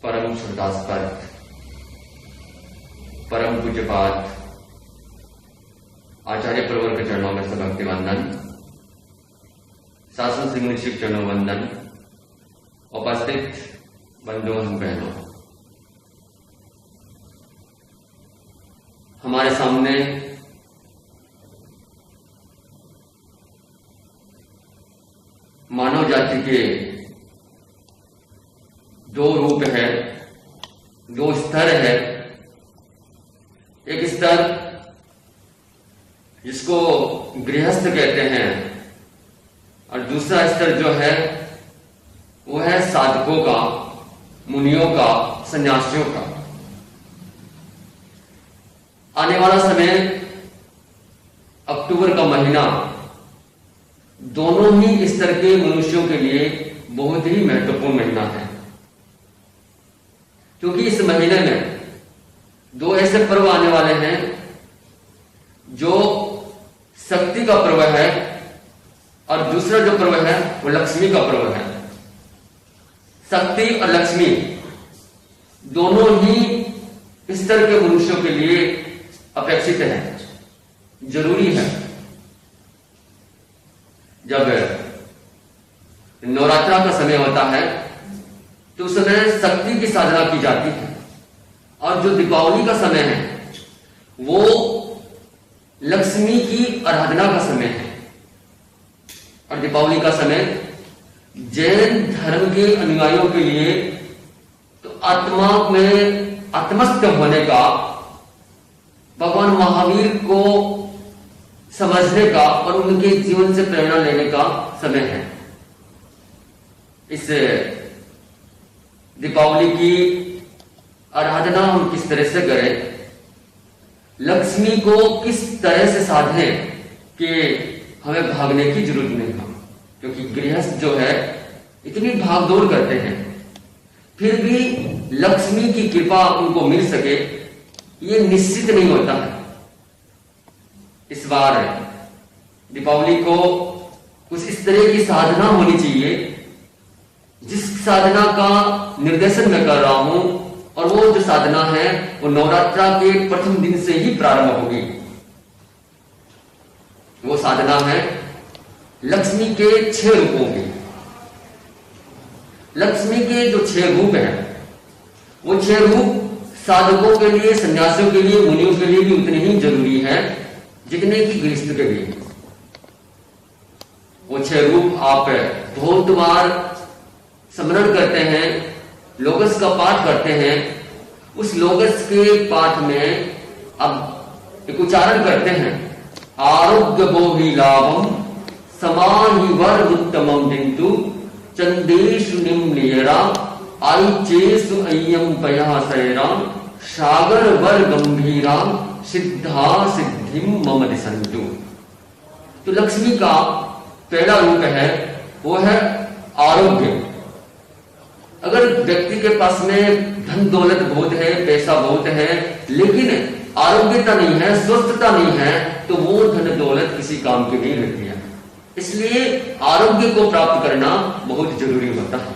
परम श्रद्धास्पद परम पूज्यपाद आचार्य प्रवर के चरणों में सब भक्ति वंदन, शासन सिंह निश्चित चरणों वंदन, उपस्थित बंधुओं बहनों। हमारे सामने मानव जाति के दो रूप है, दो स्तर है। एक स्तर जिसको गृहस्थ कहते हैं और दूसरा स्तर जो है वो है साधकों का, मुनियों का, सन्यासियों का। आने वाला समय अक्टूबर का महीना दोनों ही स्तर के मनुष्यों के लिए बहुत ही महत्वपूर्ण महीना है, क्योंकि इस महीने में दो ऐसे पर्व आने वाले हैं जो शक्ति का पर्व है और दूसरा जो पर्व है वो लक्ष्मी का पर्व है। शक्ति और लक्ष्मी दोनों ही स्तर के मनुष्यों के लिए अपेक्षित है, जरूरी है। जब नवरात्रा का समय होता है तो उस समय शक्ति की साधना की जाती है, और जो दीपावली का समय है वो लक्ष्मी की आराधना का समय है। और दीपावली का समय जैन धर्म के अनुयायियों के लिए तो आत्मा में आत्मस्थ होने का, भगवान महावीर को समझने का और उनके जीवन से प्रेरणा लेने का समय है। इस दीपावली की आराधना हम किस तरह से करें, लक्ष्मी को किस तरह से साधें कि हमें भागने की जरूरत नहीं हो, क्योंकि गृहस्थ जो है इतनी भागदौड़ करते हैं, फिर भी लक्ष्मी की कृपा उनको मिल सके ये निश्चित नहीं होता है। इस बार दीपावली को कुछ इस तरह की साधना होनी चाहिए जिस साधना का निर्देशन मैं कर रहा हूं, और वो जो साधना है वो नवरात्रा के प्रथम दिन से ही प्रारंभ होगी। वो साधना है लक्ष्मी के 6 रूपों की। लक्ष्मी के जो 6 रूप हैं वो 6 रूप साधकों के लिए, सन्यासियों के लिए, मुनियों के लिए भी उतने ही जरूरी है जितने कि गृहस्थ के लिए। वो 6 रूप आप बहुत बार स्मरण करते हैं, लोगस का पाठ करते हैं। उस लोगस के पाठ में अब एक उच्चारण करते हैं, आरोग्य बोहि लाभम समाहि वर्ग उत्तमम दिंतु चंदेशु निम्नियरा आइचेसु अय्यम पयासैरा सागर वर गंभीरा सिद्धा सिद्धिम मम दिसंतु। तो लक्ष्मी का पहला रूप है वो है आरोग्य। अगर व्यक्ति के पास में धन दौलत बहुत है, पैसा बहुत है, लेकिन आरोग्यता नहीं है, स्वस्थता नहीं है, तो वो धन दौलत किसी काम की नहीं रहती है। इसलिए आरोग्य को प्राप्त करना बहुत जरूरी होता है।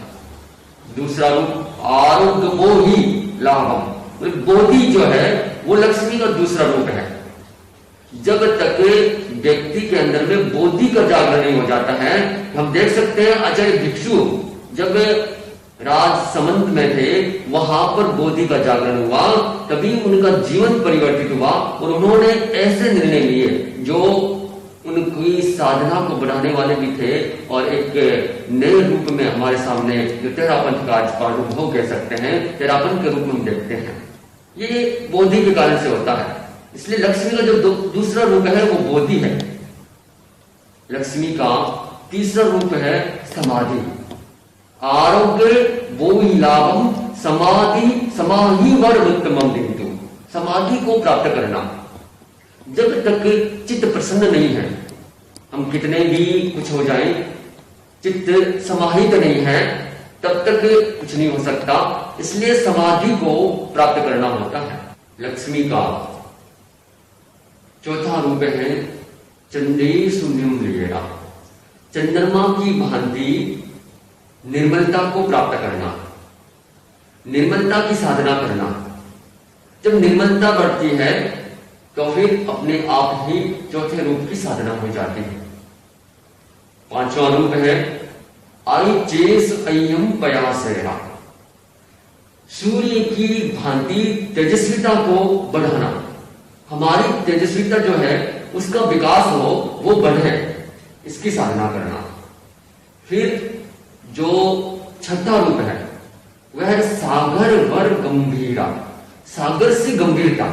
दूसरा रूप आरोग्य बोधि लाभम, बोधि जो है वो लक्ष्मी का दूसरा रूप है। जब तक व्यक्ति के अंदर में बोधि का जागरण नहीं हो जाता है, हम देख सकते हैं आचार्य भिक्षु जब राजसमंद में थे वहां पर बोधि का जागरण हुआ, तभी उनका जीवन परिवर्तित हुआ और उन्होंने ऐसे निर्णय लिए जो उनकी साधना को बढ़ाने वाले भी थे, और एक नए रूप में हमारे सामने जो तेरापंथ का आज प्रादुर्भाव कह सकते हैं, तेरापंथ के रूप में हम देखते हैं। ये बोधि के कारण से होता है। इसलिए लक्ष्मी का जो दूसरा रूप है वो बोधि है। लक्ष्मी का तीसरा रूप है समाधि। आरोग्य बोहि लाभम समाधि समाहि वर उत्तमम दिंतु। समाधि को प्राप्त करना। जब तक चित्त प्रसन्न नहीं है, हम कितने भी कुछ हो जाएं, चित्त समाहित नहीं है, तब तक कुछ नहीं हो सकता। इसलिए समाधि को प्राप्त करना होता है। लक्ष्मी का चौथा रूप है चंदेशु निम्नियरा। चंद्रमा की भांति निर्मलता को प्राप्त करना। निर्मलता की साधना करना। जब निर्मलता बढ़ती है तो फिर अपने आप ही चौथे रूप की साधना हो जाती है। पांचवा रूप है आई चेस अयम पयासेरा, सूर्य की भांति तेजस्विता को बढ़ाना। हमारी तेजस्विता जो है उसका विकास हो, वो बढ़े, इसकी साधना करना। फिर जो छठा रूप है वह है सागर वर गंभीरा, सागर से गंभीरता।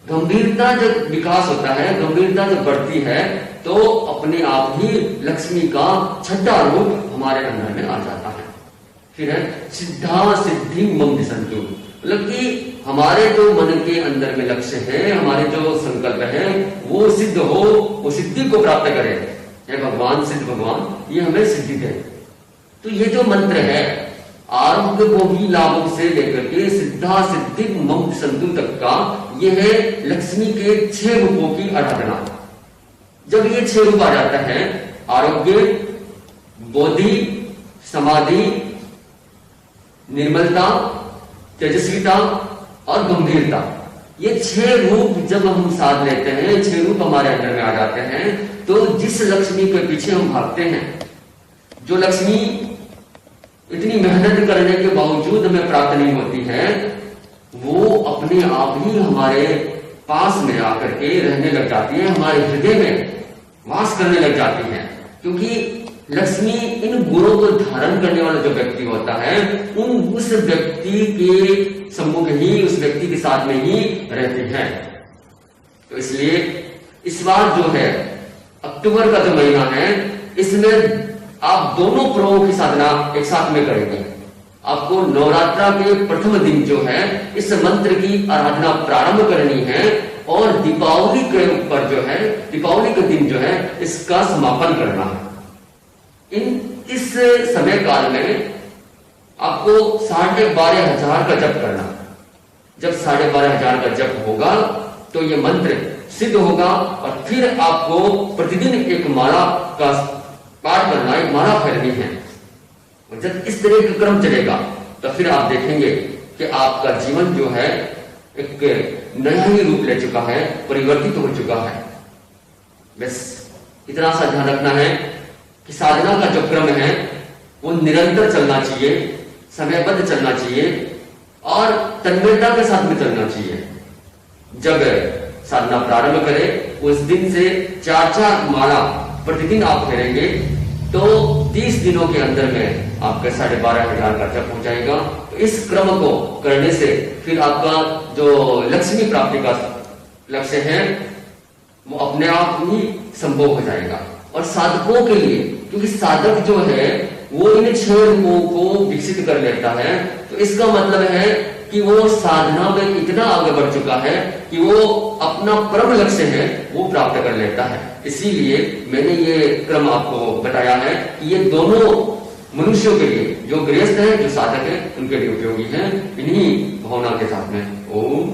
गंभीरता जब विकास होता है, गंभीरता जब बढ़ती है तो अपने आप ही लक्ष्मी का छठा रूप हमारे अंदर में आ जाता है। फिर है सिद्धा सिद्धि मम दिशंतु, मतलब कि हमारे जो मन के अंदर में लक्ष्य है, हमारे जो संकल्प है वो सिद्ध हो, वो सिद्धि को प्राप्त करे। हे भगवान, सिद्ध भगवान ये हमें सिद्धि दे। तो ये जो मंत्र है आरोग्य को भी लाभ से लेकर के सिद्धा सिद्धि मम संतु तक का, यह है लक्ष्मी के 6 रूपों की आराधना। जब ये 6 रूप आ जाता है, आरोग्य, बोधि, समाधि, निर्मलता, तेजस्विता और गंभीरता, ये 6 रूप जब हम साध लेते हैं, 6 रूप हमारे अंदर में आ जाते हैं, तो जिस लक्ष्मी के पीछे हम भागते हैं, जो लक्ष्मी इतनी मेहनत करने के बावजूद हमें प्राप्त नहीं होती है, वो अपने आप ही हमारे पास में आकर के रहने लग जाती है, हमारे हृदय में वास करने लग जाती है। क्योंकि लक्ष्मी इन गुणों को धारण करने वाला जो व्यक्ति होता है, उस व्यक्ति के सम्मुख ही, उस व्यक्ति के साथ में ही रहते हैं। तो इसलिए इस बार जो है अक्टूबर का जो महीना है, इसमें आप दोनों पर्वों की साधना एक साथ में करेंगे। आपको नवरात्रा के प्रथम दिन जो है इस मंत्र की आराधना प्रारंभ करनी है, और दीपावली के ऊपर जो है, दीपावली के दिन जो है इसका समापन करना है। इस समय काल में आपको 12,500 का जप करना। जब 12,500 का जप होगा तो ये मंत्र सिद्ध होगा, और फिर आपको प्रतिदिन एक माला का पाठ करना, एक माला फैलनी है। और जब इस तरह का क्रम चलेगा तो फिर आप देखेंगे कि आपका जीवन जो है एक नया ही रूप ले चुका है, परिवर्तित हो चुका है। बस इतना सा ध्यान रखना है कि साधना का जो क्रम है वो निरंतर चलना चाहिए, समयबद्ध चलना चाहिए और तन्मयता के साथ में चलना चाहिए। जब साधना प्रारंभ करें उस दिन से 4-4 माला प्रतिदिन आप फेरेंगे तो 30 दिनों के अंदर में आपका 12,500 का जप हो जाएगा। तो इस क्रम को करने से फिर आपका जो लक्ष्मी प्राप्ति का लक्ष्य है वो अपने आप ही संभव हो जाएगा। और साधकों के लिए, क्योंकि साधक जो है वो इन 6 रूपों को विकसित कर लेता है, तो इसका मतलब है कि वो साधना में इतना आगे बढ़ चुका है कि वो अपना परम लक्ष्य है वो प्राप्त कर लेता है। इसीलिए मैंने ये क्रम आपको बताया है कि ये दोनों मनुष्यों के लिए, जो गृहस्थ है, जो साधक है, उनके लिए उपयोगी है। इन्हीं भावना के साथ में ओम